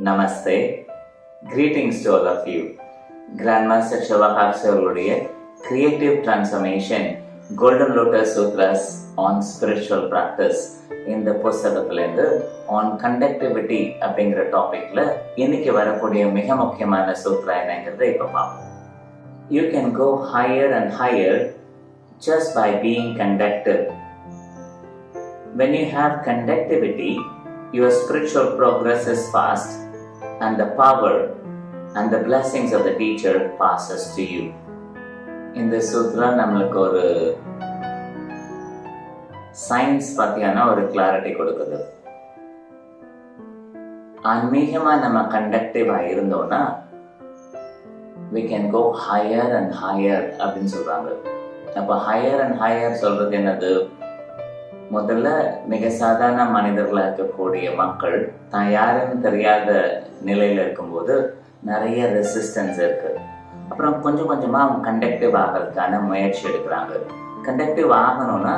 Namaste. Greetings to all of you. Grandmaster Shavakarsa அவர்களுடைய Creative Transformation Golden Lotus Sutras on Spiritual Practice இந்த புஸ்தகத்திலேருந்து on Conductivity அப்படிங்கிற டாபிக்ல இன்னைக்கு வரக்கூடிய மிக முக்கியமான சூத்ரா என்னங்கிறத இப்போ பார்ப்போம். You can go higher and higher just by being conductive. When you have conductivity, your spiritual progress is fast and the power and the blessings of the teacher passes to you. இந்த சூத்ரா நம்மளுக்கு ஒரு science பத்தியான ஒரு clarity கொடுக்குது. ஆன்மீகமா நம்ம கண்டக்டிவா இருந்தோம்னா we can go higher and higher அப்படின்னு சொல்றாங்க. அப்ப higher and higher சொல்றது என்னது? முதல்ல மிக சாதாரண மனிதர்களாக இருக்கக்கூடிய மக்கள் தான் யாருன்னு தெரியாத நிலையில இருக்கும்போது நிறைய ரெசிஸ்டன்ஸ் இருக்கு. அப்புறம் கொஞ்சம் கொஞ்சமா அவங்க கண்டக்டிவ் ஆகிறதுக்கான முயற்சி எடுக்கிறாங்க. கண்டக்டிவ் ஆகணும்னா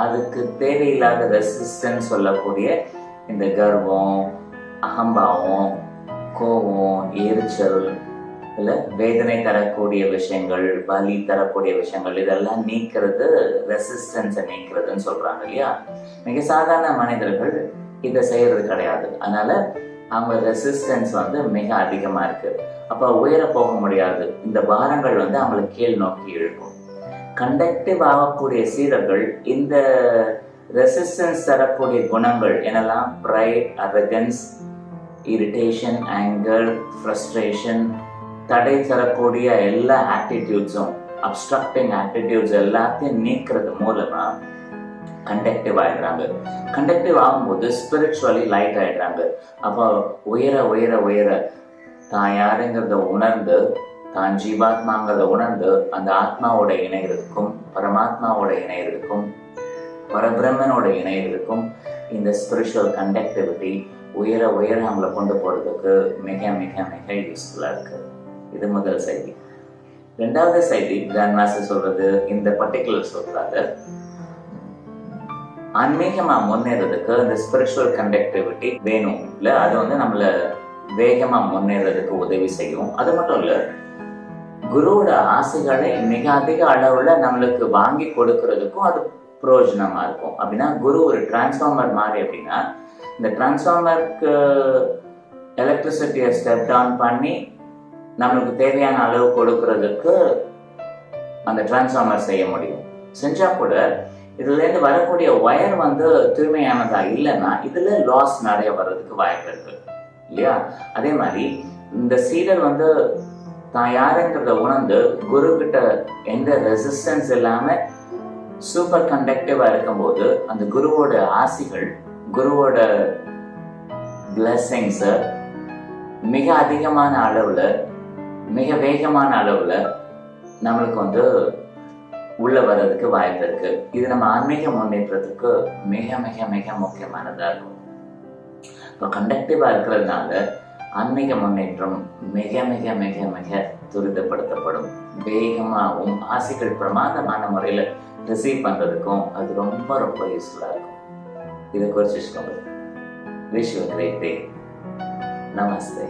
அதுக்கு தேவையில்லாத ரெசிஸ்டன்ஸ் சொல்லக்கூடிய இந்த கர்வம், அகம்பாவம், கோபம், எரிச்சல், இல்லை வேதனை தரக்கூடிய விஷயங்கள், வலி தரக்கூடிய விஷயங்கள், இதெல்லாம் நீக்கிறது ரெசிஸ்டன்ஸை நீக்கிறதுன்னு சொல்றாங்க இல்லையா? மிக சாதாரண மனிதர்கள் இதை செய்யறது கிடையாது. அதனால அவங்க ரெசிஸ்டன்ஸ் மிக அதிகமா இருக்கு. அப்ப உயர போக முடியாது. இந்த பாரங்கள் அவங்களை கீழ் நோக்கி இழுக்கும். கண்டக்டிவ் ஆகக்கூடிய சீடர்கள் இந்த ரெசிஸ்டன்ஸ் தரக்கூடிய குணங்கள் என்னெல்லாம்? Pride, arrogance, irritation, anger, frustration, தடை தரக்கூடிய எல்லா ஆட்டிடியூட்ஸும், அப்ஸ்ட்ரக்டிங் ஆட்டிடியூட்ஸ் எல்லாத்தையும் நீக்கிறது மூலமா கண்டக்டிவ் ஆயிடுறாங்க. கண்டக்டிவ் ஆகும்போது ஸ்பிரிச்சுவலி லைட் ஆயிடுறாங்க. அப்போ உயர உயர உயர தான் யாருங்கிறத உணர்ந்து, தான் ஜீவாத்மாங்கிறத உணர்ந்து அந்த ஆத்மாவோட இணைகிறதுக்கும், பரமாத்மாவோட இணைகிறதுக்கும், பரபிரம்மனோட இணைகிறதுக்கும் இந்த ஸ்பிரிச்சுவல் கண்டக்டிவிட்டி உயர உயர அவங்களை கொண்டு போறதுக்கு மிக மிக மிக யூஸ்ஃபுல்லா இருக்கு. இது முதல் செய்தி. ரெண்டாவது செய்தி, கிராண்ட்மாஸ்டர் சொல்றது, இந்த பர்டிகுலர் சொல்றாரு, ஆன்மீகமா முன்னேறதுக்கு இந்த ஸ்பிரிச்சுவல் கண்டக்டிவிட்டி வேணும். இல்ல அது நம்மள வேகமா முன்னேறதுக்கு உதவி செய்யும். அது மட்டும் இல்ல, குருவோட ஆசைகளை மிக அதிக அளவுல நம்மளுக்கு வாங்கி கொடுக்கறதுக்கும் அது பிரயோஜனமா இருக்கும். அப்படின்னா குரு ஒரு டிரான்ஸ்ஃபார்மர் மாதிரி. அப்படின்னா இந்த டிரான்ஸ்ஃபார்மருக்கு எலக்ட்ரிசிட்டியை ஸ்டெப் டவுன் பண்ணி நம்மளுக்கு தேவையான அளவு கொடுக்கறதுக்கு அந்த டிரான்ஸ்ஃபார்மர் செய்ய முடியும். செஞ்சா கூட இதுல இருந்து வரக்கூடிய ஒயர் தூய்மையானதா இல்லைன்னா இதுல லாஸ் நிறைய வர்றதுக்கு வாய்ப்பு இருக்கு இல்லையா? அதே மாதிரி இந்த சீடர் தான் யாருங்கிறத உணர்ந்து குரு கிட்ட எந்த ரெசிஸ்டன்ஸ் இல்லாம சூப்பர் கண்டக்டிவா இருக்கும்போது அந்த குருவோட ஆசிகள், குருவோட பிளெஸிங்ஸ் மிக அதிகமான அளவுல, மிக வேகமான அளவுல நம்மளுக்கு உள்ள வர்றதுக்கு வாய்ப்பு இருக்கு. இது நம்ம ஆன்மீக முன்னேற்றத்துக்கு மிக மிக மிக முக்கியமானதா இருக்கும். இப்போ கண்டக்டிவா இருக்கிறதுனால ஆன்மீக முன்னேற்றம் மிக மிக மிக மிக துரிதப்படுத்தப்படும். வேகமாகவும் ஆசைகள் பிரமாதமான முறையில ரிசீவ் பண்றதுக்கும் அது ரொம்ப ரொம்ப யூஸ்ஃபுல்லா இருக்கும். இதை குறிச்சு wish you a great day. Namaste.